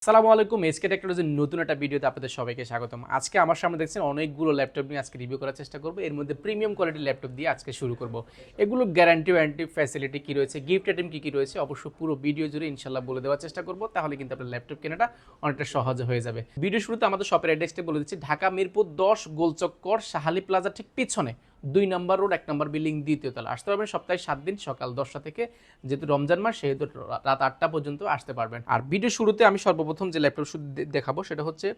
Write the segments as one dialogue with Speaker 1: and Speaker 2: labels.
Speaker 1: আসসালামু আলাইকুম, এসকে টেকনোলজির নতুন একটা ভিডিওতে আপনাদের সবাইকে স্বাগতম। আজকে আমার সামনে দেখছেন অনেকগুলো ল্যাপটপ নিয়ে আজকে রিভিউ করার চেষ্টা করব। এর মধ্যে প্রিমিয়াম কোয়ালিটির ল্যাপটপ দিয়ে আজকে শুরু করব। এগুলো গ্যারান্টি ওয়ারেন্টি ফ্যাসিলিটি কী রয়েছে, গিফট আইটেম কী রয়েছে, অবশ্য পুরো ভিডিও জুড়ে ইনশাল্লাহ বলে দেওয়ার চেষ্টা করব। তাহলে কিন্তু আপনার ল্যাপটপ কেনাটা অনেকটা সহজ হয়ে যাবে। ভিডিও শুরুতে আমাদের শপের অ্যাড্রেসটা বলে দিচ্ছি, ঢাকা মিরপুর 10 গোলচক্কর শাহালি প্লাজা ঠিক পিছনে 2 নম্বর রোড 1 নম্বর বিল্ডিং দ্বিতীয় তলা। আসতে পারবেন সপ্তাহে 7 দিন সকাল 10টা থেকে, যেহেতু রমজান মাস সেহেতু রাত 8টা পর্যন্ত আসতে পারবেন। আর ভিডিও শুরুতে আমি সর্বপ্রথম যে ল্যাপটপ দেখাবো সেটা হচ্ছে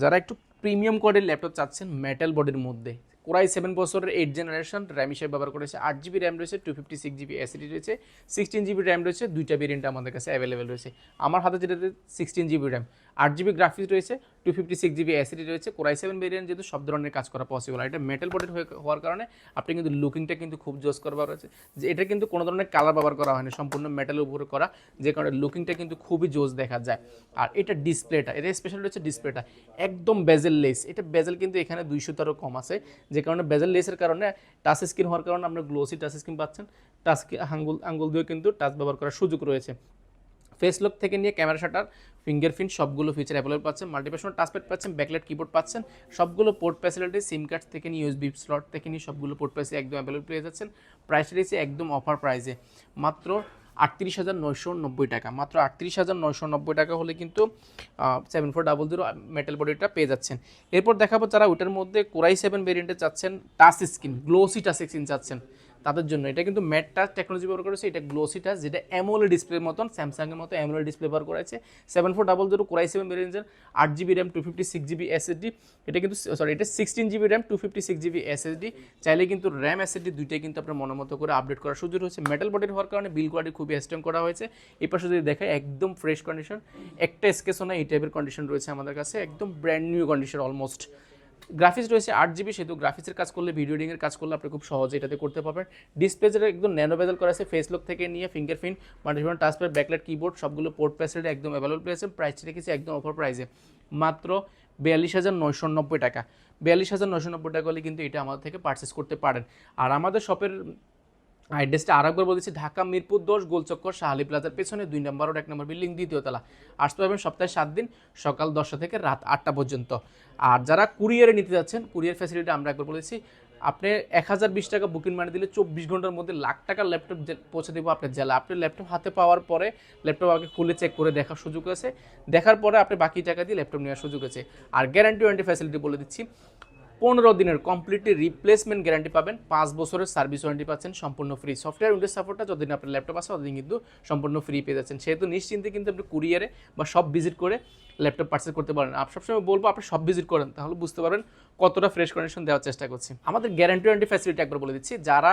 Speaker 1: যারা একটু প্রিমিয়াম কোয়ালিটির ল্যাপটপ চাচ্ছেন মেটাল বডির মধ্যে, কোরাই 7 বছরের 8 জেনারেশন র্যাম হিসেবে ব্যবহার করেছে। 8 জিবি র্যাম রয়েছে, 256 জিবি এসএসডি রয়েছে, 16 জিবি র্যাম রয়েছে। দুইটা ভেরিয়েন্ট আমাদের কাছে অ্যাভেলেবেল রয়েছে। আমার হাতে যেটাতে 16 জিবি র্যাম, 8 জিবি গ্রাফিক্স রয়েছে, 256 জিবি এসএসডি রয়েছে। কোরাই 7 ভেরিয়েন্ট যেহেতু সব ধরনের কাজ করা পসিবল। আর এটা মেটাল বডির হওয়ার কারণে আপনি কিন্তু লুকিংটা কিন্তু খুব জোস করবার রয়েছে, যে এটা কিন্তু কোনো ধরনের কালার ব্যবহার করা হয়নি, সম্পূর্ণ মেটালের উপরে করা, যে কারণে লুকিংটা কিন্তু খুবই জোস দেখা যায়। আর এটা ডিসপ্লেটা, এটা স্পেশাল রয়েছে ডিসপ্লেটা একদম বেজেল লেস। এটা বেজেল কিন্তু এখানে 200 কম আছে, যে কারণে বেজেল লেসের কারণে টাচ স্ক্রিন হওয়ার কারণে আপনার গ্লোসি টাচ স্ক্রিন পাচ্ছেন। টাচ আঙ্গুল দিয়ে কিন্তু টাচ ব্যবহার করার সুযোগ রয়েছে। ফেস লক থেকে নিয়ে ক্যামেরা শাটার, ফিঙ্গারপ্রিন্ট সবগুলো ফিচার অ্যাভেলেবল পাচ্ছেন। মাল্টিপ্যাশনাল টাচপ্যাড পাচ্ছেন, ব্যাকলাইট কিবোর্ড পাচ্ছেন, সবগুলো পোর্ট ফ্যাসিলিটি, সিম কার্ড থেকে নিয়ে ইউএসবি স্লট থেকে নিয়ে সবগুলো পোর্ট ফ্যাসিলিটি একদম অ্যাভেলেবল পেয়ে যাচ্ছেন। প্রাইস রয়েছে একদম অফার প্রাইসে, মাত্র 38,990 টাকা। মাত্র 38,990 টাকা হলে কিন্তু 7400 মেটাল বডিটা পেয়ে যাচ্ছেন। এরপর দেখাবো যারা ওটার মধ্যে কোরাই 7 ভেরিয়েন্টে চাচ্ছেন, touch screen glossy touch screen চাচ্ছেন তাদের জন্য। এটা কিন্তু ম্যাট টাচ টেকনোলজি ব্যবহার করেছে, এটা গ্লোসি টাচ, যেটা অ্যামোলেড ডিসপ্লের মতন, স্যামসাংয়ের মতো অ্যামোলেড ডিসপ্লে ব্যবহার করেছে। 7400 কোরাই 7 ভেরিয়েন্টের, 8 জিবি র্যাম, 256 জিবি এসএসডি। এটা কিন্তু এটা 16 জিবি র্যাম, 256 জিবি এসএসডি। চাইলে কিন্তু র্যাম এসএসডি দুইটাই কিন্তু আপনার মনের মতো করে আপডেট করার সুযোগ হয়েছে। মেটাল বডির হওয়ার কারণে বিল কোয়ালিটি খুবই স্ট্রং করা হয়েছে। এই পাশে যদি দেখায় একদম ফ্রেশ কন্ডিশন, একটা স্কেচও না, এই টাইপের কন্ডিশন রয়েছে আমাদের কাছে, একদম brand new condition almost. Graphics রয়েছে 8 জিবি, সেহেতু গ্রাফিক্সের কাজ করলে, ভিডিও এডিংয়ের কাজ করলে আপনি খুব সহজে এটাতে করতে পারবেন। ডিসপ্লে যেটা একদম ন্যানো বেজেল করা আছে, ফেস লক থেকে নিয়ে ফিঙ্গারপ্রিন্ট, মাল্টিপ্যাশনাল টাচপ্যাড, ব্যাকলাইট কিবোর্ড সবগুলো পোর্ট ফ্যাসিলিটি একদম অ্যাভেলেবল পেয়েছেন। প্রাইসটা রেখেছি একদম অফার প্রাইসে, মাত্র 42,990 টাকা। 42,990 টাকা হলে কিন্তু এটা আমাদের থেকে পারচেস করতে পারেন। আর আমাদের শপের অ্যাড্রেসটা আরেকবার বলেছি, ঢাকা মিরপুর 10 গোলচক্কর শাহালি প্লাজার পেছনে 2 নম্বর রোড 1 নম্বর বিল্ডিং দ্বিতীয় তলা। আসতে পারবেন সপ্তাহে 7 দিন সকাল 10টা থেকে রাত 8টা পর্যন্ত। আর যারা কুরিয়ারে নিতে যাচ্ছেন, কুরিয়ার ফ্যাসিলিটি আমরা একবার বলেছি, আপনি 1020 টাকা বুকিং মানি দিলে 24 ঘন্টার মধ্যে লাখ টাকার ল্যাপটপ পৌঁছে দেবো আপনার জেলা। আপনি ল্যাপটপ হাতে পাওয়ার পরে ল্যাপটপ আগে খুলে চেক করে দেখার সুযোগ আছে, দেখার পরে আপনি বাকি টাকা দিয়ে ল্যাপটপ নেওয়ার সুযোগ আছে। আর গ্যারান্টি ওয়ারেন্টি ফ্যাসিলিটি বলে দিচ্ছি, 15 দিনের কমপ্লিটলি রিপ্লেসমেন্ট গ্যারান্টি পাবেন, 5 বছরের সার্ভিস ওয়ারেন্টি পাচ্ছেন সম্পূর্ণ ফ্রি। সফটওয়্যার উইন্ডোজ সাপোর্টটা যতদিন আপনার ল্যাপটপ আছে ততদিন কিন্তু সম্পূর্ণ ফ্রি পেয়ে যাচ্ছেন। সেহেতু নিশ্চিন্তে কিন্তু আপনি কুরিয়ারে বা সব ভিজিট করে ল্যাপটপ পারচেজ করতে পারেন। আমি সবসময় বলবো আপনি সব ভিজিট করেন, তাহলে বুঝতে পারবেন কতটা ফ্রেশ কন্ডিশন দেওয়ার চেষ্টা করছি। আমাদের গ্যারান্টি ওয়ারেন্টি ফ্যাসিলিটি একবার বলে দিচ্ছি, যারা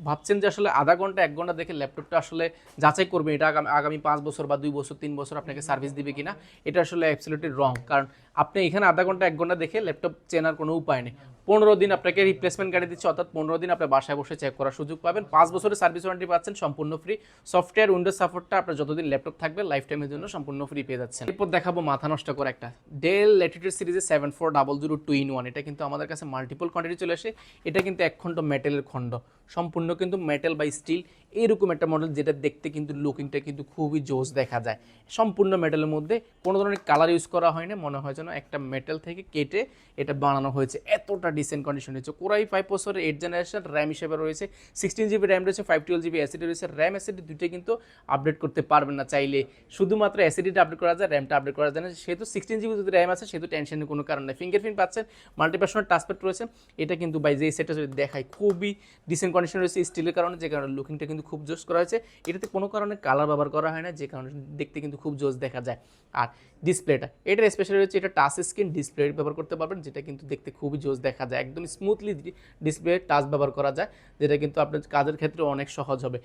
Speaker 1: ভাবছেন যে আসলে আধা ঘন্টা 1 ঘন্টা দেখে ল্যাপটপটা আসলে যাচাই করবে এটা আগামী 5 বছর বা 2 বছর 3 বছর আপনাকে সার্ভিস দিবে কিনা, এটা আসলে অ্যাবসলিউটলি রং। কারণ আপনি এখানে আধা ঘন্টা 1 ঘন্টা দেখে ল্যাপটপ চেনার কোনো উপায় নেই। 15 দিন আপনাকে রিপ্লেসমেন্ট গাড়ি দিচ্ছে, অর্থাৎ 15 দিন আপনার বাসায় বসে চেক করার সুযোগ পাবেন। 5 বছরের সার্ভিস ওয়ারেন্টি পাচ্ছেন সম্পূর্ণ ফ্রি। সফটওয়্যার উইন্ডোজ সাপোর্টটা আপনার যতদিন ল্যাপটপ থাকবে লাইফ টাইমের জন্য সম্পূর্ণ ফ্রি পেয়ে যাচ্ছেন। এরপর দেখাবো মাথা নষ্ট করে একটা ডেল ল্যাটিটিউড সিরিজের 7400 2-in-1। এটা কিন্তু আমাদের কাছে মাল্টিপল কোয়ান্টিটি চলে আসে। এটা কিন্তু এক খণ্ড মেটেলের খণ্ড, সম্পূর্ণ কিন্তু মেটেল বা স্টিল, এইরকম একটা মডেল, যেটা দেখতে কিন্তু লুকিংটা কিন্তু খুবই জোস দেখা যায়। সম্পূর্ণ মেটেলের মধ্যে কোনো ধরনের কালার ইউজ করা হয় না, মনে হয় যেন একটা মেটেল থেকে কেটে এটা বানানো হয়েছে, এতটা ডিসেন্ট কন্ডিশন রয়েছে। কোরাই 5 বছরের 8 জেনারেশন র্যাম হিসেবে রয়েছে, 16 জিবি র্যাম রয়েছে, 512 জিবি এসএসডি রয়েছে। র্যাম এসএসডি দুটোই কিন্তু আপডেট করতে পারবেন না চাইলে, শুধুমাত্র এসএসডিটা আপডেট করা যায়, র্যামটা আপডেট করা যায় না। সেহেতু 16 জিবি যদি র্যাম আছে সেহেতু টেনশনের কোনো কারণ নেই। ফিঙ্গারপ্রিন্ট পাচ্ছেন, মাল্টিপ্যাশনাল টাচপ্যাড রয়েছে। এটা কিন্তু বাই যে সেটটা যদি দেখায় খুবই ডিসেন্ট কন্ডিশন রয়েছে স্টিলের কারণে, যে কারণে লুকিংটা কিন্তু খুব জোস করা হয়েছে। এটাতে কোনো কারণে কালার ব্যবহার করা হয় না, যে কারণে দেখতে কিন্তু খুব জোস দেখা যায়। আর ডিসপ্লেটা, এটার স্পেশাল রয়েছে, এটা টাচ স্ক্রিন ডিসপ্লে ব্যবহার করতে পারবেন, যেটা কিন্তু দেখতে খুবই জোস দেখা যায়। একদম স্মুথলি ডিসপ্লে টাচ ব্যবহার করা যায়, যেটা কিন্তু আপনার কাজের ক্ষেত্রে অনেক সহজ হবে।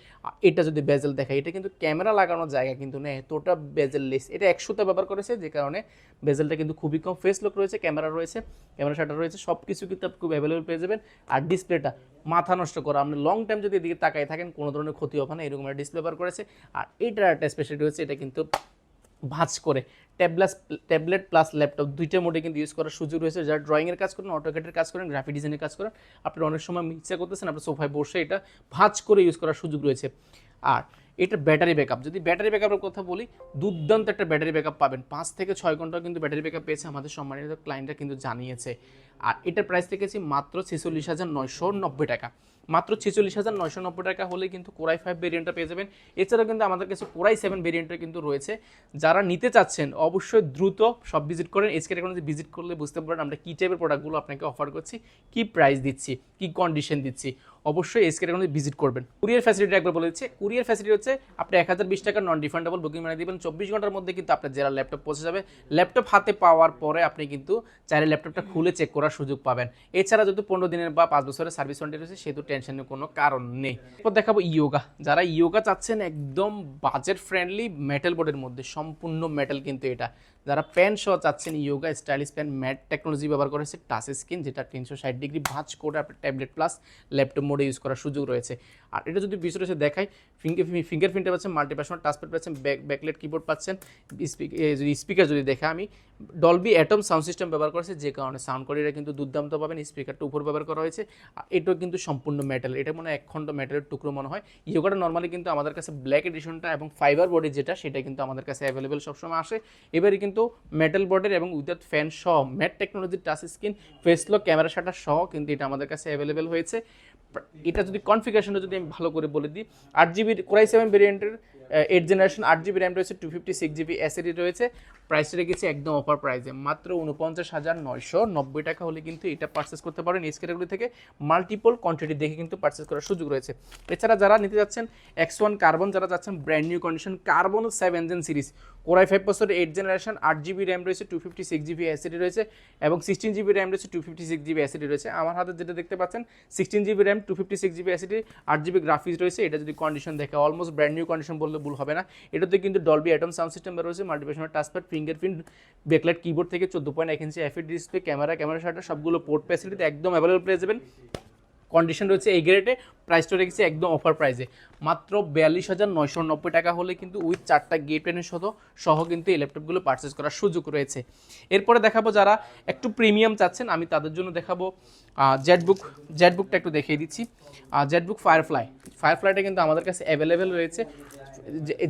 Speaker 1: এটা যদি বেজেল দেখায়, এটা কিন্তু ক্যামেরা লাগানোর জায়গা কিন্তু নেই, এতটা বেজেল লেস। এটা 100তে ব্যবহার করেছে, যে কারণে বেজেলটা কিন্তু খুবই কম। ফেস লক রয়েছে, ক্যামেরা রয়েছে, ক্যামেরা শাটার রয়েছে, সব কিছু কিন্তু আপনি খুব অ্যাভেলেবল পেয়ে যাবেন। আর ডিসপ্লেটা মাথা নষ্ট করা, আপনি লং টাইম যদি এদিকে তাকাই থাকেন কোনো ধরনের ক্ষতি হবে না, এরকম একটা ডিসপ্লে ব্যবহার করেছে। আর এইটার একটা স্পেশালিটি হচ্ছে, এটা কিন্তু ভাঁজ করে ট্যাবলেট প্লাস ল্যাপটপ দুইটা মোডে কিন্তু ইউজ করার সুযোগ রয়েছে। যারা ড্রয়িংয়ের কাজ করেন, অটোক্যাডের কাজ করেন, গ্রাফিক ডিজাইনের কাজ করেন, আপনি অনেক সময় ইচ্ছা করতেছেন আপনার সোফায় বসে এটা ভাঁজ করে ইউজ করার সুযোগ রয়েছে। আর এটার ব্যাটারি ব্যাকআপ, যদি ব্যাটারি ব্যাকআপের কথা বলি, দুর্দান্ত একটা ব্যাটারি ব্যাকআপ পাবেন, 5 থেকে 6 ঘন্টা কিন্তু ব্যাটারি ব্যাকআপ পেয়েছে আমাদের সম্মানিত ক্লায়েন্টরা কিন্তু জানিয়েছে। আর এটার প্রাইস রেখেছি মাত্র 46,990 টাকা, মাত্র 46,990 টাকা হলে কিন্তু কোরাই 5 ভেরিয়েন্টটা পেয়ে যাবেন। এছাড়াও কিন্তু আমাদের কাছে কোরাই 7 ভেরিয়েন্টটা কিন্তু রয়েছে। যারা নিতে চাচ্ছেন অবশ্যই দ্রুত সব ভিজিট করেন। এসকে টেকনোলজি ভিজিট করলে বুঝতে পারবেন আমরা কী টাইপের প্রোডাক্টগুলো আপনাকে অফার করছি, কী প্রাইস দিচ্ছি, কী কন্ডিশন দিচ্ছি। অবশ্যই এসকে টেকনোলজি ভিজিট করবেন। কুরিয়ার ফ্যাসিলিটি একবার বলে দিচ্ছে, কুরিয়ার ফ্যাসিলিটি হচ্ছে আপনি 1020 টাকা নন রিফান্ডেবল বুকিং মানে দিবেন, 24 ঘন্টার মধ্যে কিন্তু আপনার জেলা ল্যাপটপ পৌঁছে যাবে। ল্যাপটপ হাতে পাওয়ার পরে আপনি কিন্তু চাইলে ল্যাপটপটা খুলে চেক করার সুযোগ পাবেন। এছাড়া যদি 15 দিনের বা 5 বছরের সার্ভিস ওয়ারেন্টি রয়েছে সেহেতু টেনশনের কোনো কারণ নেই। এরপর দেখাবো ইয়োগা। যারা ইয়োগা চাচ্ছেন একদম বাজেট ফ্রেন্ডলি মেটাল বোর্ডের মধ্যে, সম্পূর্ণ মেটাল কিন্তু এটা, যারা প্যান সহ চাচ্ছেন yoga stylish pan, mat technology ব্যবহার করেছে, টাচ স্ক্রিন যেটা 360 ডিগ্রি ভাঁজ করে আপনার ট্যাবলেট প্লাস ল্যাপটপ মোডে ইউজ করার সুযোগ রয়েছে। আর এটা যদি বিষয়টা এসে দেখায়, ফিঙ্গারপ্রিন্টে পাচ্ছেন, মাল্টিপ্যাশন টাচপ্যাড পাচ্ছেন, ব্যাকলাইট কিবোর্ড পাচ্ছেন, স্পিকার যদি দেখা আমি ডলবি অ্যাটম সাউন্ড সিস্টেম ব্যবহার করেছে, যে কারণে সাউন্ড কোয়ালিটি কিন্তু দুর্দান্ত পাবেন। স্পিকারটা উপর ব্যবহার করা হয়েছে। আর এটাও কিন্তু সম্পূর্ণ মেটাল, এটা মনে হয় 1 খণ্ড মেটালের টুকরো মনে হয়। ইয়োগাটা নর্মালি কিন্তু আমাদের কাছে ব্ল্যাক এডিশনটা এবং ফাইবার বডি যেটা সেটা কিন্তু আমাদের কাছে অ্যাভেলেবেল সবসময় আসে। এবারে কিন্তু মেটাল বডির এবং উইদাউট ফ্যান সহ ম্যাট টেকনোলজির touch screen face lock camera shutter সহ কিন্তু এটা আমাদের কাছে অ্যাভেলেবেল হয়েছে। এটা যদি কনফিগারেশনটা যদি আমি ভালো করে বলে দিই, 8GB কোরাই 7 ভেরিয়েন্টের 8 জেনারেশন 8GB র্যাম রয়েছে, 256GB এসএসডি রয়েছে। প্রাইসটা রেখেছি একদম অফার প্রাইসে মাত্র 49,990 টাকা হলে কিন্তু এটা পারচেস করতে পারেন। এই ক্যাটাগরি থেকে মাল্টিপল কোয়ান্টিটি দেখে কিন্তু পারচেস করার সুযোগ রয়েছে। এছাড়া যারা নিতে যাচ্ছেন X1 কার্বন, যারা যাচ্ছেন brand new condition carbon 7 gen series, core i 5 প্রসেসরের 8 জেনারেশন 8GB র্যাম রয়েছে, 256GB এসএসডি রয়েছে এবং 16GB র্যাম রয়েছে, 256GB এসএসডি রয়েছে। আমার হাতে যেটা দেখতে পাচ্ছেন 16GB RAM 256GB SSD 8GB graphics রয়েছে। এটা যদি কন্ডিশন দেখে অলমোস্ট ব্র্যান্ড নিউ কন্ডিশন বললে ভুল হবে না। এটাতে কিন্তু ডলবি অ্যাটম সাউন্ড সিস্টেম রয়েছে, মাল্টিপ্যাশন টাচপ্যাড, ফিঙ্গারপ্রিন্ট, ব্যাকলাইট কিবোর্ড থেকে 14.1 ইঞ্চি এফএড ডিসপ্লে, ক্যামেরা শাটার সবগুলো পোর্ট ফ্যাসিলিটি একদম অ্যাভেলেবল পেয়ে যাবেন। কন্ডিশন রয়েছে এই গ্রেডে। প্রাইসটা রেখেছি একদম অফার প্রাইসে মাত্র 42,990 টাকা হলে কিন্তু উইথ 4টা গেট পেনের সহ কিন্তু এই ল্যাপটপগুলো পারচেস করার সুযোগ রয়েছে। এরপরে দেখাবো যারা একটু প্রিমিয়াম চাচ্ছেন, আমি তাদের জন্য দেখাবো জেটবুকটা একটু দেখিয়ে দিচ্ছি। জেটবুক ফায়ারফ্লাইটা কিন্তু আমাদের কাছে অ্যাভেলেবেল রয়েছে।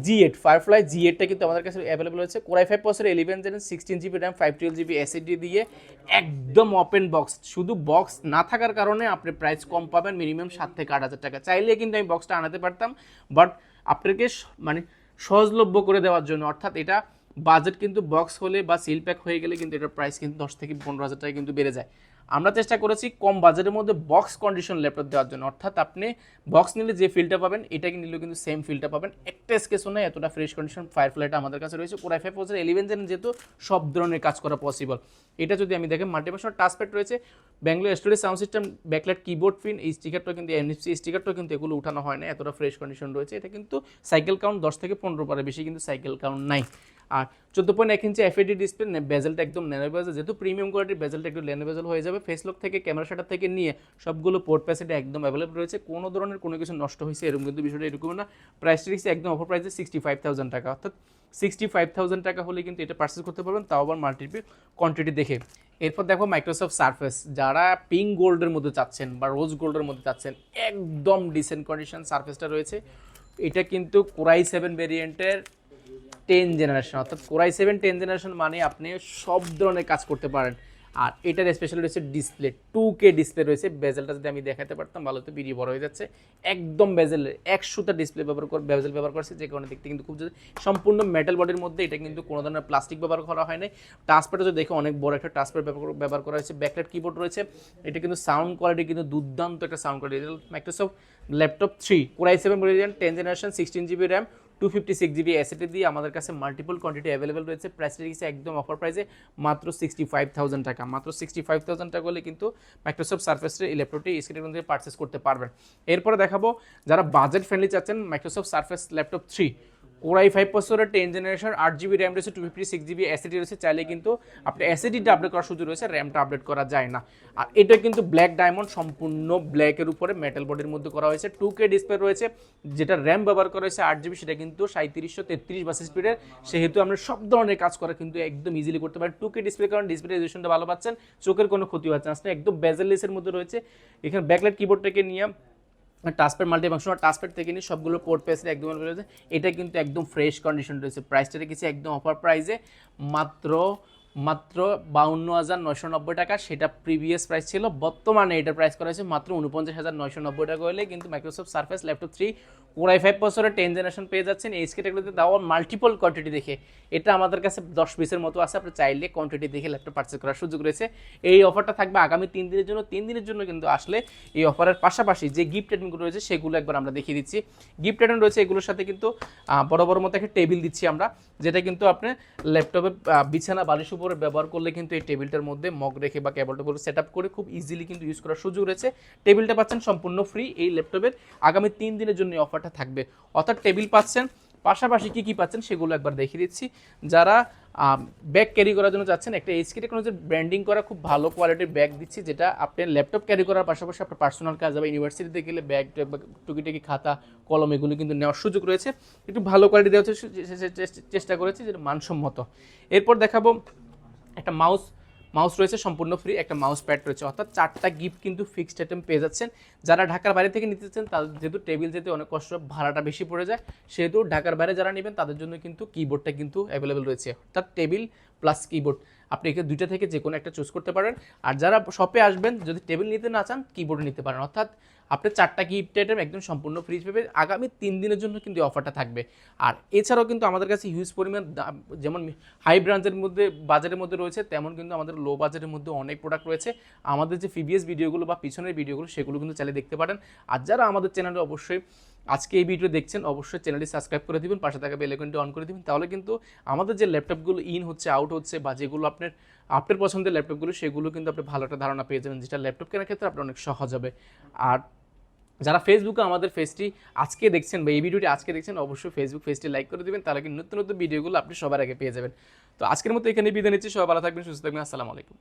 Speaker 1: G8 ফায়ারফ্লাই G8টা কিন্তু আমাদের কাছে অ্যাভেলেবল হচ্ছে। Core i 5 processor 11 gen 16GB RAM 512GB SSD দিয়ে একদম ওপেন বক্স। শুধু বক্স না থাকার কারণে আপনি প্রাইস কম পাবেন, মিনিমাম 7 থেকে 8,000 টাকা। চাইলে কিন্তু আমি বক্সটা আনাতে পারতাম, বাট আপনাকে মানে সহজলভ্য করে দেওয়ার জন্য, অর্থাৎ এটা বাজেট কিন্তু বক্স হলে বা সিল প্যাক হয়ে গেলে কিন্তু এটার প্রাইস কিন্তু 10 থেকে 15,000 টাকা কিন্তু বেড়ে যায়। আমরা চেষ্টা করেছি কম বাজেটের মধ্যে বক্স কন্ডিশন ল্যাপটপ দেওয়ার জন্য, অর্থাৎ আপনি বক্স নিলে যে ফিলটা পাবেন এটাকে নিলেও কিন্তু সেম ফিলটা পাবেন। একটা স্কেচও নেই, এতটা ফ্রেশ কন্ডিশন ফায়ারফ্লাইটা আমাদের কাছে রয়েছে। কোরাই 5 প্রসেসর 11 জেন যেহেতু সব ধরনের কাজ করা পসিবল। এটা যদি আমি দেখেন মাল্টিপ্যাশন টাচপ্যাড রয়েছে, Bangalore storage sound system, backlight keyboard pin, এই স্টিকারটাও কিন্তু এনএফসি স্টিকারটাও কিন্তু এগুলো উঠানো হয় না, এতটা ফ্রেশ কন্ডিশন রয়েছে। এটা কিন্তু সাইকেল কাউন্ট 10 থেকে 15 পারে বেশি কিন্তু সাইকেল কাউন্ট নাই। আর 14.1 ইঞ্চি এফএডি ডিসপ্লে, বেজেলটা একদম ন্যানো বেজেল, যেহেতু প্রিমিয়াম কোয়ালিটির বেজেলটা একটু ন্যানো বেজেল হয়ে যাবে। ফেসলক থেকে ক্যামেরা শাটার থেকে নিয়ে সবগুলো পোর্ট ফ্যাসিলিটি একদম অ্যাভেলেবল রয়েছে। কোনো ধরনের কোনো কিছু নষ্ট হয়েছে এরকম কিন্তু বিষয়টা এরকম না। প্রাইসটা রিক্স একদম অফার প্রাইসে 65,000 টাকা, অর্থাৎ 65,000 টাকা হলে কিন্তু এটা পারচেস করতে পারবেন, তাও আবার মাল্টিপল কোয়ান্টিটি দেখে। এরপর দেখো মাইক্রোসফট সারফেস, যারা পিঙ্ক গোল্ডের মধ্যে চাচ্ছেন বা রোজ গোল্ডের মধ্যে চাচ্ছেন, একদম ডিসেন্ট কন্ডিশন সারফেসটা রয়েছে। এটা কিন্তু কোরাই 7 ভেরিয়েন্টের 10 জেনারেশন, অর্থাৎ কোরাই 7 10 জেনারেশন মানে আপনি সব ধরনের কাজ করতে পারেন। আর এটার স্পেশাল রয়েছে ডিসপ্লে, 2K ডিসপ্লে রয়েছে। বেজেলটা যদি আমি দেখাতে পারতাম ভালো, তো ভিডিও বড় হয়ে যাচ্ছে। একদম বেজেলের 100টা ডিসপ্লে বেজেল ব্যবহার করছে, যে কারণে দেখতে কিন্তু খুব সম্পূর্ণ মেটাল বডির মধ্যে। এটা কিন্তু কোনো ধরনের প্লাস্টিক ব্যবহার করা হয় নাই। টাচপ্যাডও যদি দেখে অনেক বড় একটা টাচপ্যাড ব্যবহার করা হয়েছে। ব্যাকলাইট কিবোর্ড রয়েছে। এটা কিন্তু সাউন্ড কোয়ালিটি কিন্তু দুর্দান্ত একটা sound quality. Microsoft laptop 3 core i 7 variant 10 generation 16GB RAM 256GB SSD দিয়ে আমাদের কাছে মাল্টিপল কোয়ান্টিটি অ্যাভেলেবল রয়েছে। প্রাইস রেখেছে একদম অফার প্রাইসে মাত্র 65,000 টাকা। মাত্র 65,000 টাকা হলে কিন্তু মাইক্রোসফট সারফেসের এই ল্যাপটপটি স্ক্রিনের মধ্যে পারচেস করতে পারবেন। এরপরে দেখাবো যারা বাজেট ফ্রেন্ডলি চাচ্ছেন, মাইক্রোসফট সারফেস ল্যাপটপ 3 কোরাই 5 প্রসেসরের 10 জেনারেশন 8GB র্যাম রয়েছে, 256GB এসএসডি রয়েছে। চাইলে কিন্তু আপনি এসএসডিটা আপডেট করার সুযোগ রয়েছে, র্যামটা আপডেট করা যায় না। আর এটা কিন্তু ব্ল্যাক ডায়মন্ড, সম্পূর্ণ ব্ল্যাকের উপরে মেটাল বডির মধ্যে করা হয়েছে। 2K ডিসপ্লে রয়েছে, যেটা র্যাম ব্যবহার করা হয়েছে 8GB, সেটা কিন্তু 3733 বাস স্পিডের। সেহেতু আমরা সব ধরনের কাজ করা কিন্তু একদম ইজিলি করতে পারেন। 2K ডিসপ্লে কারণ ডিসপ্লে রেজলিউশনটা ভালো পাচ্ছেন, চোখের কোনো ক্ষতি হচ্ছে না। একদম বেজেললেসের মধ্যে রয়েছে। এখানে ব্যাকলাইট কিবোর্ডটাকে নিয়ে টাচপ্যাড মাল্টিফাংশনাল টাচপ্যাড থেকে নিয়ে সবগুলো পোর্ট পেয়েছে একদম রয়েছে। এটা কিন্তু একদম ফ্রেশ কন্ডিশন রয়েছে। প্রাইসটা রেখেছি একদম অফার প্রাইসে মাত্র মাত্র 52,990 টাকা। সেটা প্রিভিয়াস প্রাইস ছিল, বর্তমানে এটার প্রাইস করা হয়েছে মাত্র 49,990 টাকা হলে কিন্তু Microsoft surface laptop 3 Core i5 প্রসেসরের 10 জেনারেশন পেয়ে যাচ্ছেন। এই স্কেটগুলোতে দেওয়া মাল্টিপল কোয়ান্টিটি দেখে এটা আমাদের কাছে 10 পিসের মতো আছে, আপনি চাইলে কোয়ান্টিটি দেখে ল্যাপটপ পারচেজ করার সুযোগ রয়েছে। এই অফারটা থাকবে আগামী 3 দিনের জন্য। 3 দিনের জন্য কিন্তু আসলে এই অফারের পাশাপাশি যে গিফট আইটেমগুলো রয়েছে সেগুলো একবার আমরা দেখিয়ে দিচ্ছি। গিফট আইটেম রয়েছে এগুলোর সাথে কিন্তু বড় বড় মতো একটা টেবিল দিচ্ছি আমরা, যেটা কিন্তু আপনি ল্যাপটপে বিছানা বালিশ উপরে ব্যবহার করলে কিন্তু এই টেবিলটার মধ্যে মগ রেখে বা কেবল টেবিল সেট আপ করে খুব ইজিলি কিন্তু ইউজ করার সুযোগ রয়েছে। টেবিলটা পাচ্ছেন সম্পূর্ণ ফ্রি এই ল্যাপটপের আগামী 3 দিনের জন্য এই অফারটা থাকবে। অর্থাৎ টেবিল পাচ্ছেন, পাশাপাশি কী কী পাচ্ছেন সেগুলো একবার দেখিয়ে দিচ্ছি। যারা ব্যাগ ক্যারি করার জন্য যাচ্ছেন, একটা এইচকে টেকনোলজির ব্র্যান্ডিং করা খুব ভালো কোয়ালিটির ব্যাগ দিচ্ছি, যেটা আপনি ল্যাপটপ ক্যারি করার পাশাপাশি আপনার পার্সোনাল কাজ বা ইউনিভার্সিটিতে গেলে ব্যাগ টুকিটাকি খাতা কলম এগুলো কিন্তু নেওয়ার সুযোগ রয়েছে। একটু ভালো কোয়ালিটি দেওয়ার চেষ্টা করেছি, যেটা মানসম্মত। এরপর দেখাবো একটা মাউস রয়েছে সম্পূর্ণ ফ্রি, একটা মাউস প্যাড রয়েছে। অর্থাৎ 4টা গিফট কিন্তু ফিক্সড আইটেম পেয়ে যাচ্ছেন। যারা ঢাকার বাইরে থেকে নিতে চাচ্ছেন, তাদের যেহেতু টেবিল যেতে অনেক কষ্ট, ভাড়াটা বেশি পড়ে যায়, সেহেতু ঢাকার বাইরে যারা নেবেন তাদের জন্য কিন্তু কিবোর্ডটা কিন্তু অ্যাভেলেবেল রয়েছে। অর্থাৎ টেবিল প্লাস কিবোর্ড আপনি এখানে দুইটা থেকে যে কোনো একটা চুজ করতে পারেন। আর যারা শপে আসবেন, যদি টেবিল নিতে না চান কিবোর্ড নিতে পারেন। অর্থাৎ আপনি 4টা গিফট আইটেম একদম সম্পূর্ণ ফ্রি পাবে। আগামী 3 দিনের জন্য কিন্তু অফারটা থাকবে। আর এছাড়াও কিন্তু আমাদের কাছে হিউজ পরিমাণ যেমন হাই ব্রাঞ্চের মধ্যে বাজারের মধ্যে রয়েছে, তেমন কিন্তু আমাদের লো বাজারের মধ্যে অনেক প্রোডাক্ট রয়েছে। আমাদের যে প্রিভিয়াস ভিডিওগুলো বা পিছনের ভিডিওগুলো সেগুলো কিন্তু চাইলে দেখতে পারেন। আর যারা আমাদের চ্যানেলে অবশ্যই আজকে এই ভিডিও দেখছেন, অবশ্যই চ্যানেলটি সাবস্ক্রাইব করে দিবেন, পাশে থাকা বেল আইকনটি অন করে দিবেন। তাহলে কিন্তু আমাদের যে ল্যাপটপগুলো ইন হচ্ছে আউট হচ্ছে বা যেগুলো আপনার পছন্দের ল্যাপটপগুলো সেগুলো কিন্তু আপনি ভালো একটা ধারণা পেয়ে যাবেন, যেটা ল্যাপটপ কেনার ক্ষেত্রে আপনার অনেক সহজ হবে। আর যারা ফেসবুকে আমাদের পেজটি আজকে দেখছেন বা এই ভিডিওটি আজকে দেখছেন, অবশ্যই ফেসবুক পেজটি লাইক করে দিবেন, তাহলে কিন্তু নতুন নতুন ভিডিওগুলো আপনি সবার আগে পেয়ে যাবেন। তো আজকের মতো এখানে বিদায় নিচ্ছি। সবাই ভালো থাকবেন, সুস্থ থাকবেন। আসসালামু আলাইকুম।